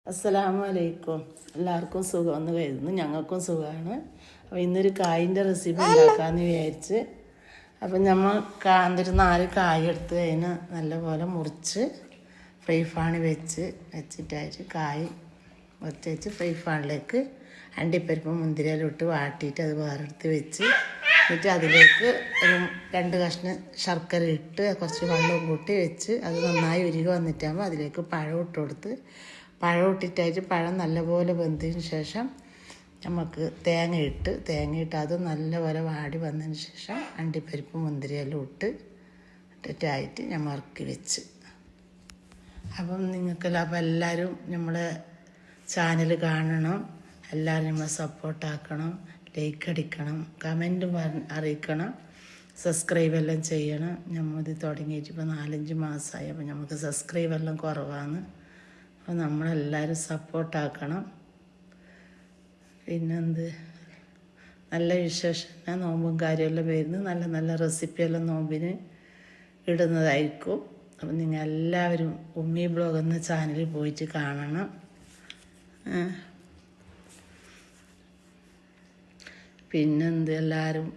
അസ്സലാമു അലൈക്കും. എല്ലാവർക്കും സുഖമെന്ന് കരുതുന്നു. ഞങ്ങൾക്കും സുഖമാണ്. അപ്പോൾ ഇന്നൊരു കായിൻ്റെ റെസിപ്പി ഉണ്ടാക്കാമെന്ന് വിചാരിച്ച്. അപ്പം നമ്മൾ ഒരു 4 കായ എടുത്ത് അതിന് നല്ലപോലെ മുറിച്ച് ഫ്രൈ പാനിൽ വെച്ചിട്ടായിട്ട് കായ് വെച്ച് ഫ്രൈ പാനിലേക്ക് അണ്ടിപ്പരിപ്പ് മുന്തിരിയെല്ലാം ഇട്ട് വാട്ടിയിട്ട് അത് വേറെടുത്ത് വെച്ച് എന്നിട്ട് അതിലേക്ക് ഒരു 2 കഷ്ണം ശർക്കര ഇട്ട് കുറച്ച് വെള്ളവും കൂട്ടി വെച്ച് അത് നന്നായി ഉരുകി വന്നിട്ടാകുമ്പോൾ അതിലേക്ക് പഴം ഇട്ട് കൊടുത്ത് പഴം ഇട്ടിട്ടായിട്ട് പഴം നല്ലപോലെ വെന്തതിന് ശേഷം നമുക്ക് തേങ്ങയിട്ട് അത് നല്ലപോലെ വാടി വന്നതിന് ശേഷം അണ്ടിപ്പരിപ്പ് മുന്തിരിയെല്ലാം ഇട്ടിട്ടായിട്ട് നമ്മൾ ഇറക്കി വെച്ച്. അപ്പം നിങ്ങൾക്കെല്ലാം അപ്പം എല്ലാവരും നമ്മളെ ചാനൽ കാണണം, എല്ലാവരും നമ്മളെ സപ്പോർട്ടാക്കണം, ലൈക്ക് അടിക്കണം, കമൻറ്റും അറിയിക്കണം, സബ്സ്ക്രൈബ് എല്ലാം ചെയ്യണം. നമ്മളിത് തുടങ്ങിയിട്ട് ഇപ്പോൾ 4-5 മാസമായി. അപ്പം നമുക്ക് സബ്സ്ക്രൈബ് എല്ലാം കുറവാണ്. അപ്പോൾ നമ്മളെല്ലാവരും സപ്പോർട്ടാക്കണം. പിന്നെന്ത് നല്ല വിശേഷം, നോമ്പും കാര്യമെല്ലാം വരുന്നു. നല്ല നല്ല റെസിപ്പിയെല്ലാം നോമ്പിന് ഇടുന്നതായിരിക്കും. അപ്പം നിങ്ങൾ എല്ലാവരും ഉമ്മി ബ്ലോഗ് എന്ന ചാനലിൽ പോയിട്ട് കാണണം. പിന്നെന്ത് എല്ലാവരും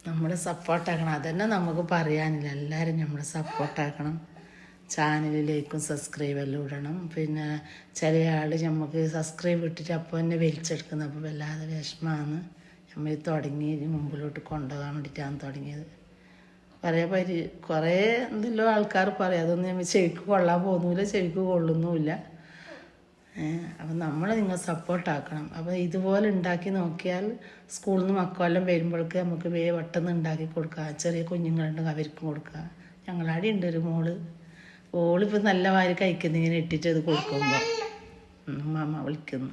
നമ്മളെ സപ്പോർട്ടാക്കണം. അതന്നെ നമുക്ക് പറയാനില്ല. എല്ലാവരും നമ്മളെ സപ്പോർട്ടാക്കണം. ചാനലിലേക്കും സബ്സ്ക്രൈബ് എല്ലാം ഇടണം. പിന്നെ ചില ആൾ നമുക്ക് സബ്സ്ക്രൈബ് ഇട്ടിട്ട് അപ്പോൾ തന്നെ വലിച്ചെടുക്കുന്നത്. അപ്പോൾ വല്ലാതെ വിഷമമാണ്. നമ്മൾ തുടങ്ങി മുമ്പിലോട്ട് കൊണ്ടുപോകാൻ വേണ്ടിയിട്ടാണ് തുടങ്ങിയത്. കുറേ എന്തെല്ലോ ആൾക്കാർ പറയും. അതൊന്നും നമ്മൾ ചെവിക്ക് കൊള്ളാൻ പോകുന്നില്ല, ചെവിക്ക് കൊള്ളുന്നുമില്ല. അപ്പം നിങ്ങൾ സപ്പോർട്ടാക്കണം. അപ്പോൾ ഇതുപോലെ ഉണ്ടാക്കി നോക്കിയാൽ സ്കൂളിൽ നിന്ന് മക്കളെല്ലാം വരുമ്പോഴേക്ക് നമുക്ക് പെട്ടെന്ന് ഉണ്ടാക്കി കൊടുക്കുക. ചെറിയ കുഞ്ഞുങ്ങളുണ്ടെങ്കിൽ അവർക്കും കൊടുക്കുക. ഞങ്ങളവിടെ ഉണ്ട് ഒരു ഓളിപ്പോൾ നല്ല വാരി കഴിക്കുന്നു. ഇങ്ങനെ ഇട്ടിട്ട് അത് കൊടുക്കുമ്പോൾ മാമ വിളിക്കുന്നു.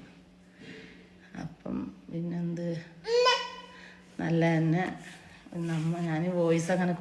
അപ്പം പിന്നെന്ത് നല്ല തന്നെ ഞാൻ വോയിസ് അങ്ങനെ